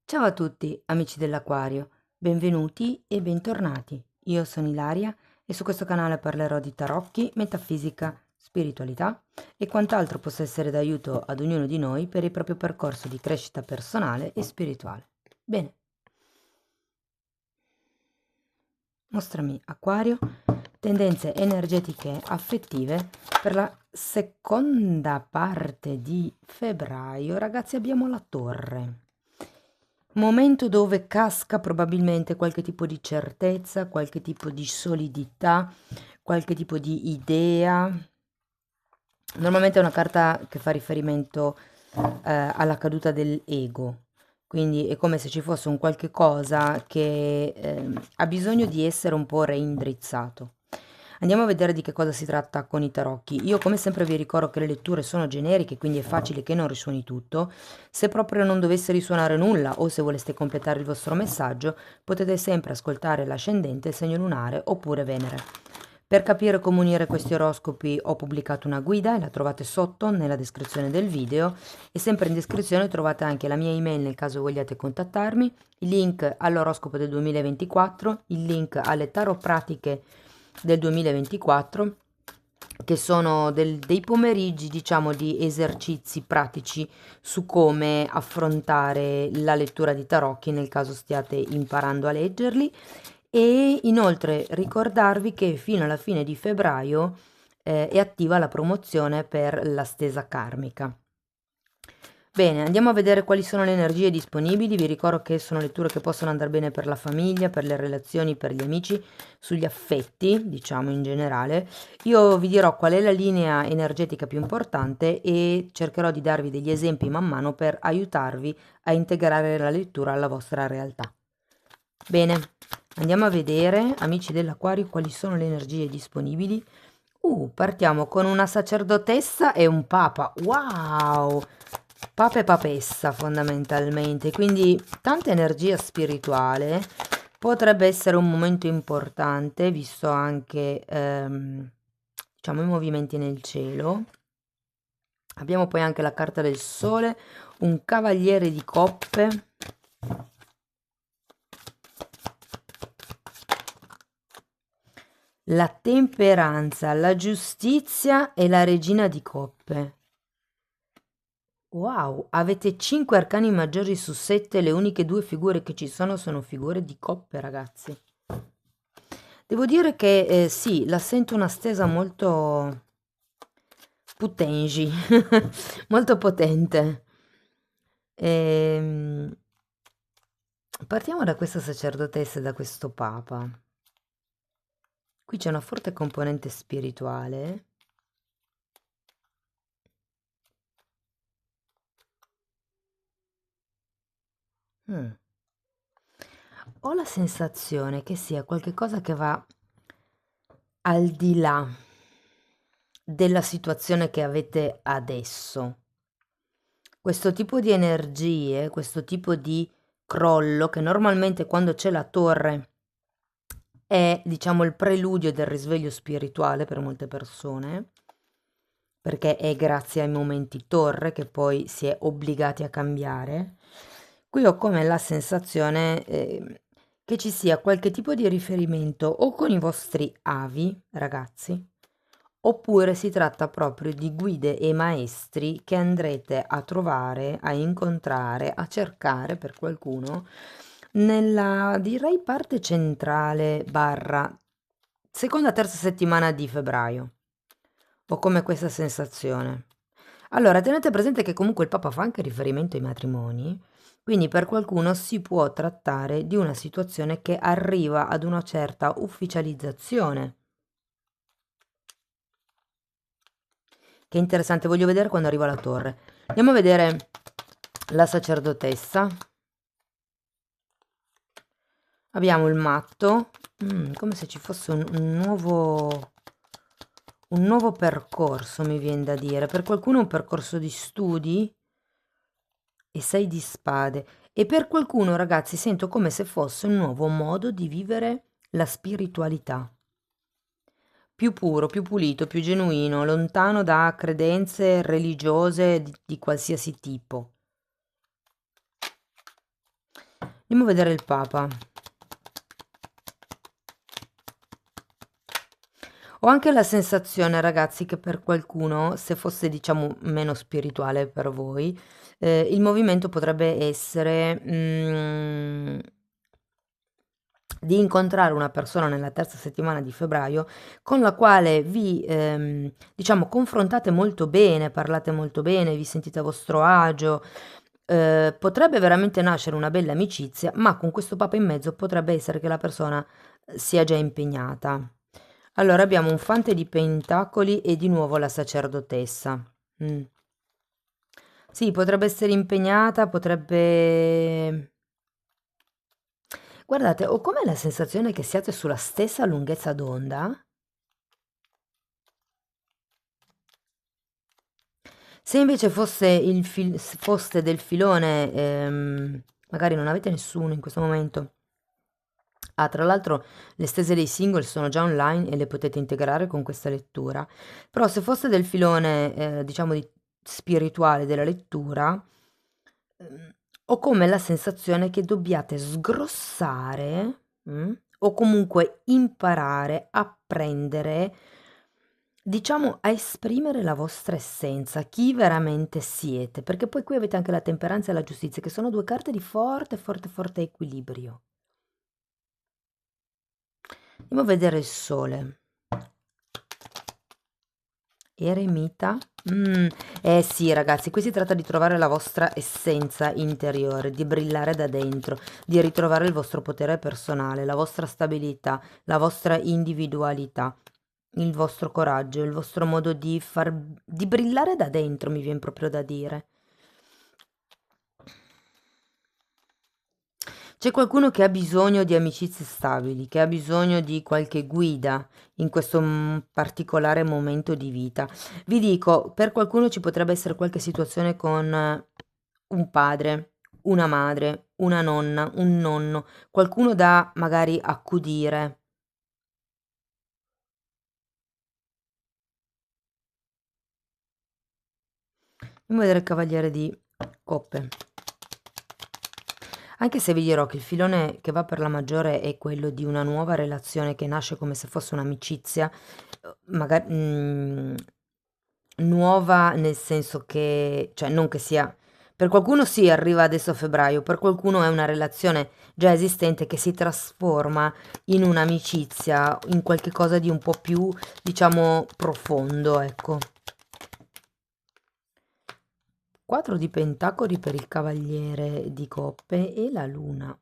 Ciao a tutti, amici dell'Aquario, benvenuti e bentornati. Io sono Ilaria e su questo canale parlerò di tarocchi, metafisica, spiritualità e quant'altro possa essere d'aiuto ad ognuno di noi per il proprio percorso di crescita personale e spirituale. Bene, mostrami Acquario, tendenze energetiche affettive per la seconda parte di febbraio. Ragazzi, abbiamo la Torre. Momento dove casca probabilmente qualche tipo di certezza, qualche tipo di solidità, qualche tipo di idea. Normalmente è una carta che fa riferimento alla caduta dell'ego, quindi è come se ci fosse un qualche cosa che ha bisogno di essere un po' reindrizzato. Andiamo a vedere di che cosa si tratta con i tarocchi. Io come sempre vi ricordo che le letture sono generiche, quindi è facile che non risuoni tutto. Se proprio non dovesse risuonare nulla o se voleste completare il vostro messaggio, potete sempre ascoltare l'ascendente, il segno lunare oppure Venere. Per capire come unire questi oroscopi ho pubblicato una guida e la trovate sotto nella descrizione del video e sempre in descrizione trovate anche la mia email nel caso vogliate contattarmi, il link all'oroscopo del 2024, il link alle tarot pratiche del 2024 che sono dei pomeriggi, diciamo, di esercizi pratici su come affrontare la lettura di tarocchi nel caso stiate imparando a leggerli e inoltre ricordarvi che fino alla fine di febbraio è attiva la promozione per la stesa karmica. Bene, andiamo a vedere quali sono le energie disponibili. Vi ricordo che sono letture che possono andare bene per la famiglia, per le relazioni, per gli amici, sugli affetti, diciamo in generale. Io vi dirò qual è la linea energetica più importante e cercherò di darvi degli esempi man mano per aiutarvi a integrare la lettura alla vostra realtà. Bene, andiamo a vedere, amici dell'Acquario, quali sono le energie disponibili. Partiamo con una sacerdotessa e un papa. Wow! Papa e papessa fondamentalmente, quindi tanta energia spirituale. Potrebbe essere un momento importante, visto anche diciamo i movimenti nel cielo. Abbiamo poi anche la carta del sole, un cavaliere di coppe. La temperanza, la giustizia e la regina di coppe. Wow, avete 5 arcani maggiori su 7, le uniche due figure che ci sono figure di coppe, ragazzi. Devo dire che sì, la sento una stesa molto potengi, molto potente. Ehm, Partiamo da questa sacerdotessa e da questo papa. Qui c'è una forte componente spirituale. Mm. Ho la sensazione che sia qualcosa che va al di là della situazione che avete adesso. Questo tipo di energie, questo tipo di crollo che normalmente quando c'è la torre è, diciamo, il preludio del risveglio spirituale per molte persone, perché è grazie ai momenti torre che poi si è obbligati a cambiare. Qui ho come la sensazione che ci sia qualche tipo di riferimento o con i vostri avi, ragazzi, oppure si tratta proprio di guide e maestri che andrete a trovare, a incontrare, a cercare per qualcuno nella, direi, parte centrale barra seconda, terza settimana di febbraio. Ho come questa sensazione. Allora, tenete presente che comunque il Papa fa anche riferimento ai matrimoni, quindi per qualcuno si può trattare di una situazione che arriva ad una certa ufficializzazione. Che interessante, voglio vedere quando arriva la torre. Andiamo a vedere la sacerdotessa. Abbiamo il matto, come se ci fosse un nuovo percorso, mi viene da dire. Per qualcuno è un percorso di studi e 6 di spade. E per qualcuno, ragazzi, sento come se fosse un nuovo modo di vivere la spiritualità. Più puro, più pulito, più genuino, lontano da credenze religiose di qualsiasi tipo. Andiamo a vedere il Papa. Ho anche la sensazione, ragazzi, che per qualcuno, se fosse, diciamo, meno spirituale per voi, il movimento potrebbe essere di incontrare una persona nella terza settimana di febbraio con la quale vi, diciamo, confrontate molto bene, parlate molto bene, vi sentite a vostro agio. Potrebbe veramente nascere una bella amicizia, ma con questo papa in mezzo potrebbe essere che la persona sia già impegnata. Allora abbiamo un fante di pentacoli e di nuovo la sacerdotessa. Mm. Sì, potrebbe essere impegnata, potrebbe... Guardate, ho come la sensazione che siate sulla stessa lunghezza d'onda. Se invece fosse, foste del filone, magari non avete nessuno in questo momento. Ah, tra l'altro le stese dei single sono già online e le potete integrare con questa lettura. Però se foste del filone, diciamo, spirituale della lettura, ho come la sensazione che dobbiate sgrossare, o comunque imparare, apprendere, diciamo, a esprimere la vostra essenza, chi veramente siete, perché poi qui avete anche la temperanza e la giustizia, che sono due carte di forte, forte, forte equilibrio. Andiamo a vedere il sole. Eremita. Eh sì, ragazzi, qui si tratta di trovare la vostra essenza interiore, di brillare da dentro, di ritrovare il vostro potere personale, la vostra stabilità, la vostra individualità, il vostro coraggio, il vostro modo di brillare da dentro, mi viene proprio da dire. C'è qualcuno che ha bisogno di amicizie stabili, che ha bisogno di qualche guida in questo particolare momento di vita. Vi dico, per qualcuno ci potrebbe essere qualche situazione con un padre, una madre, una nonna, un nonno, qualcuno da magari accudire. Andiamo a vedere il cavaliere di coppe. Anche se vi dirò che il filone che va per la maggiore è quello di una nuova relazione che nasce come se fosse un'amicizia, magari nuova nel senso che, cioè non che sia, per qualcuno sì, arriva adesso a febbraio, per qualcuno è una relazione già esistente che si trasforma in un'amicizia, in qualche cosa di un po' più, diciamo, profondo, ecco. 4 di pentacoli per il cavaliere di coppe e la luna.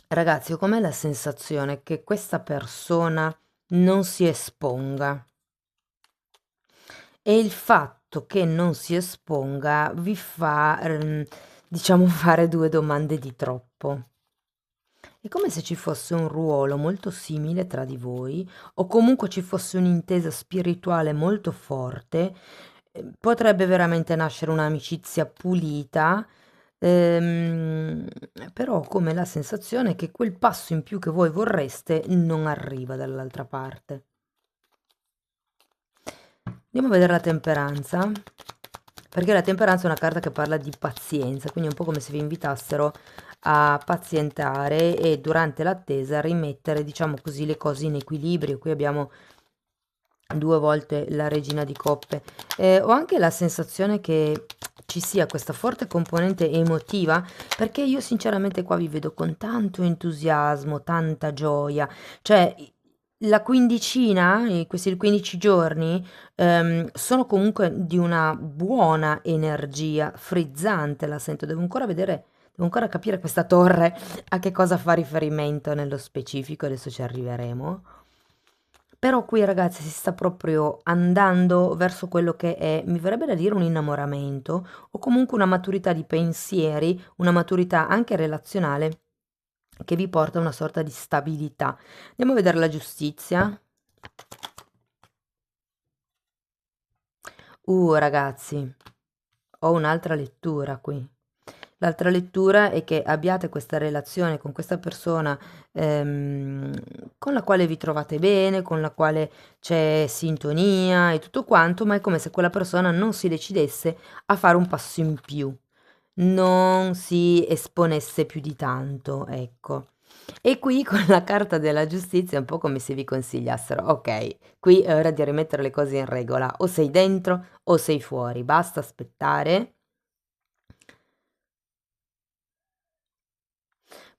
Ragazzi, ho com'è la sensazione che questa persona non si esponga e il fatto che non si esponga vi fa, diciamo, fare due domande di troppo. È come se ci fosse un ruolo molto simile tra di voi, o comunque ci fosse un'intesa spirituale molto forte. Potrebbe veramente nascere un'amicizia pulita, ehm, però ho come la sensazione che quel passo in più che voi vorreste non arriva dall'altra parte. Andiamo a vedere la temperanza, perché la temperanza è una carta che parla di pazienza, quindi è un po' come se vi invitassero a pazientare e durante l'attesa rimettere, diciamo così, le cose in equilibrio. Qui abbiamo due volte la regina di coppe. Ho anche la sensazione che ci sia questa forte componente emotiva, perché io sinceramente qua vi vedo con tanto entusiasmo, tanta gioia, cioè la quindicina, questi 15 giorni, sono comunque di una buona energia, frizzante la sento, devo ancora vedere, devo ancora capire questa torre a che cosa fa riferimento nello specifico, adesso ci arriveremo. Però qui ragazzi si sta proprio andando verso quello che è, mi verrebbe da dire un innamoramento o comunque una maturità di pensieri, una maturità anche relazionale che vi porta a una sorta di stabilità. Andiamo a vedere la giustizia. Ragazzi, ho un'altra lettura qui. L'altra lettura è che abbiate questa relazione con questa persona ehm, con la quale vi trovate bene, con la quale c'è sintonia e tutto quanto, ma è come se quella persona non si decidesse a fare un passo in più, non si esponesse più di tanto, ecco. E qui con la carta della giustizia è un po' come se vi consigliassero, ok, qui è ora di rimettere le cose in regola, o sei dentro o sei fuori, basta aspettare.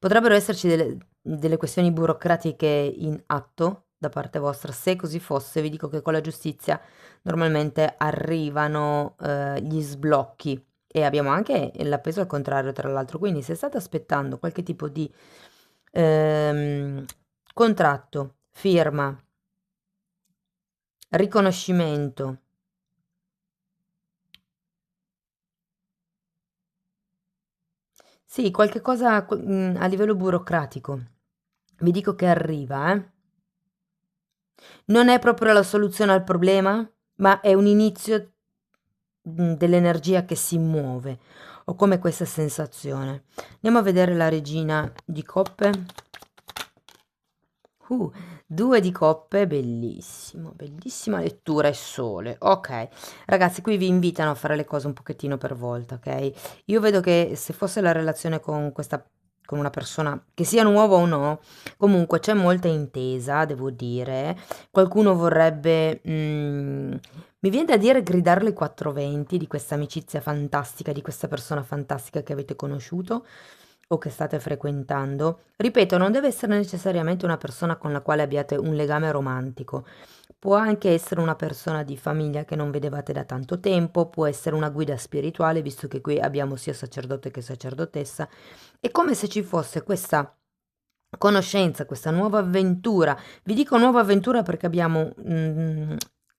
Potrebbero esserci delle questioni burocratiche in atto da parte vostra. Se così fosse, vi dico che con la giustizia normalmente arrivano gli sblocchi e abbiamo anche l'appeso al contrario, tra l'altro. Quindi se state aspettando qualche tipo di ehm, contratto, firma, riconoscimento, sì, qualche cosa a livello burocratico, vi dico che arriva, eh. Non è proprio la soluzione al problema, ma è un inizio dell'energia che si muove. Ho come questa sensazione. Andiamo a vedere la regina di coppe. Uh, due di coppe, bellissimo, bellissima lettura e sole. Ok, ragazzi, qui vi invitano a fare le cose un pochettino per volta, ok? Io vedo che se fosse la relazione con questa, con una persona, che sia nuova o no, comunque c'è molta intesa, devo dire. Qualcuno vorrebbe, mi viene da dire gridarle i 420 di questa amicizia fantastica, di questa persona fantastica che avete conosciuto o che state frequentando. Ripeto, non deve essere necessariamente una persona con la quale abbiate un legame romantico. Può anche essere una persona di famiglia che non vedevate da tanto tempo, può essere una guida spirituale, visto che qui abbiamo sia sacerdote che sacerdotessa. È come se ci fosse questa conoscenza, questa nuova avventura. Vi dico nuova avventura perché abbiamo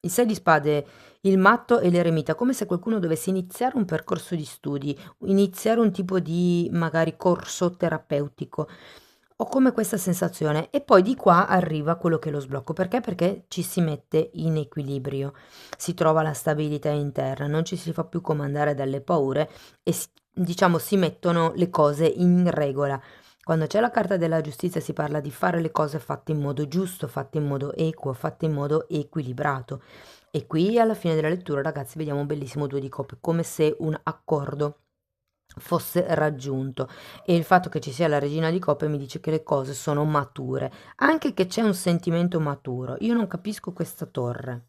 il 6 di spade, il matto e l'eremita, come se qualcuno dovesse iniziare un percorso di studi, iniziare un tipo di magari corso terapeutico. Ho come questa sensazione e poi di qua arriva quello che è lo sblocco. Perché? Perché ci si mette in equilibrio, si trova la stabilità interna, non ci si fa più comandare dalle paure e diciamo si mettono le cose in regola. Quando c'è la carta della giustizia si parla di fare le cose fatte in modo giusto, fatte in modo equo, fatte in modo equilibrato. E qui alla fine della lettura, ragazzi, vediamo un bellissimo due di coppe, come se un accordo fosse raggiunto. E il fatto che ci sia la regina di coppe mi dice che le cose sono mature, anche che c'è un sentimento maturo. Io non capisco questa torre.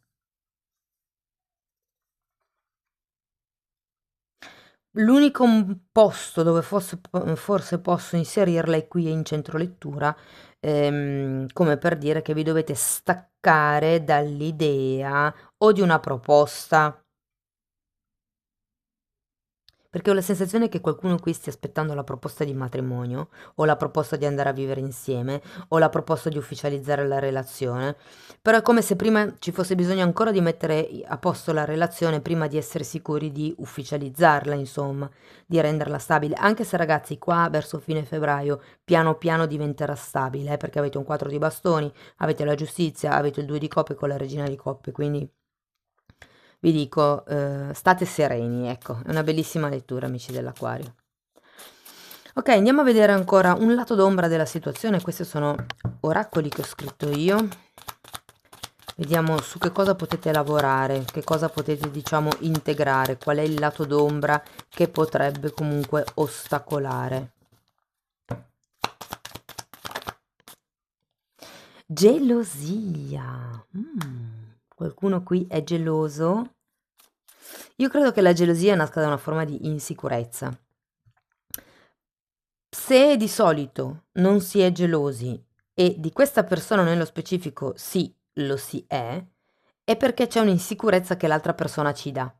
L'unico posto dove forse posso inserirla è qui in centro lettura, come per dire che vi dovete staccare dall'idea o di una proposta. Perché ho la sensazione che qualcuno qui stia aspettando la proposta di matrimonio, o la proposta di andare a vivere insieme, o la proposta di ufficializzare la relazione. Però è come se prima ci fosse bisogno ancora di mettere a posto la relazione prima di essere sicuri di ufficializzarla, insomma, di renderla stabile. Anche se ragazzi, qua verso fine febbraio, piano piano diventerà stabile, perché avete un 4 di bastoni, avete la giustizia, avete il 2 di coppe con la regina di coppe, quindi vi dico, state sereni, ecco, è una bellissima lettura, amici dell'Aquario. Ok, andiamo a vedere ancora un lato d'ombra della situazione. Questi sono oracoli che ho scritto io. Vediamo su che cosa potete lavorare, che cosa potete, diciamo, integrare, qual è il lato d'ombra che potrebbe comunque ostacolare. Gelosia. Qualcuno qui è geloso? Io credo che la gelosia nasca da una forma di insicurezza. Se di solito non si è gelosi e di questa persona nello specifico sì, lo si è perché c'è un'insicurezza che l'altra persona ci dà.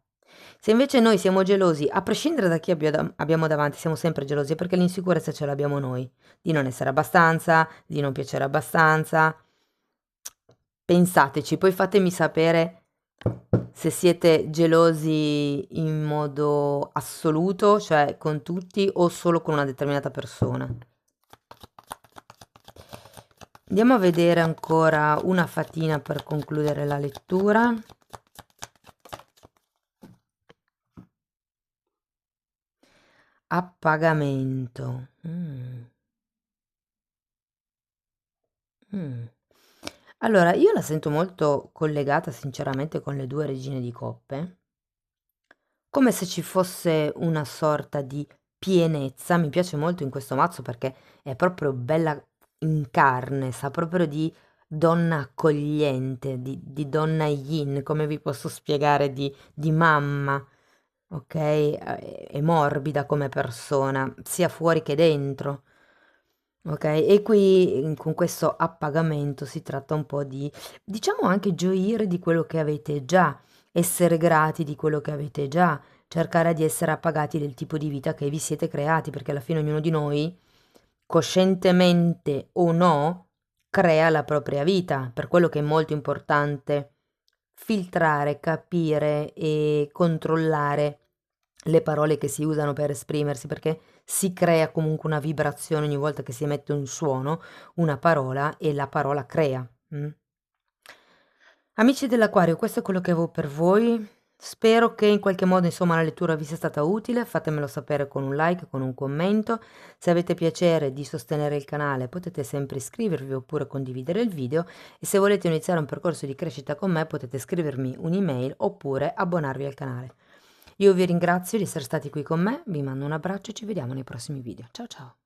Se invece noi siamo gelosi, a prescindere da chi abbiamo davanti, siamo sempre gelosi perché l'insicurezza ce l'abbiamo noi, di non essere abbastanza, di non piacere abbastanza. Pensateci, poi fatemi sapere se siete gelosi in modo assoluto, cioè con tutti o solo con una determinata persona. Andiamo a vedere ancora una fatina per concludere la lettura. appagamento. Mm. Allora, io la sento molto collegata sinceramente con le due regine di coppe, come se ci fosse una sorta di pienezza. Mi piace molto in questo mazzo perché è proprio bella in carne, sa proprio di donna accogliente, di donna yin, come vi posso spiegare, di mamma, ok? È morbida come persona, sia fuori che dentro. Ok, e qui con questo appagamento si tratta un po' di, diciamo anche gioire di quello che avete già, essere grati di quello che avete già, cercare di essere appagati del tipo di vita che vi siete creati, perché alla fine ognuno di noi, coscientemente o no, crea la propria vita, per quello che è molto importante filtrare, capire e controllare le parole che si usano per esprimersi, perché si crea comunque una vibrazione ogni volta che si emette un suono, una parola e la parola crea. Amici dell'Aquario, questo è quello che avevo per voi. Spero che in qualche modo, insomma, la lettura vi sia stata utile. Fatemelo sapere con un like, con un commento. Se avete piacere di sostenere il canale, potete sempre iscrivervi oppure condividere il video. E se volete iniziare un percorso di crescita con me, potete scrivermi un'email oppure abbonarvi al canale. Io vi ringrazio di essere stati qui con me, vi mando un abbraccio e ci vediamo nei prossimi video. Ciao ciao!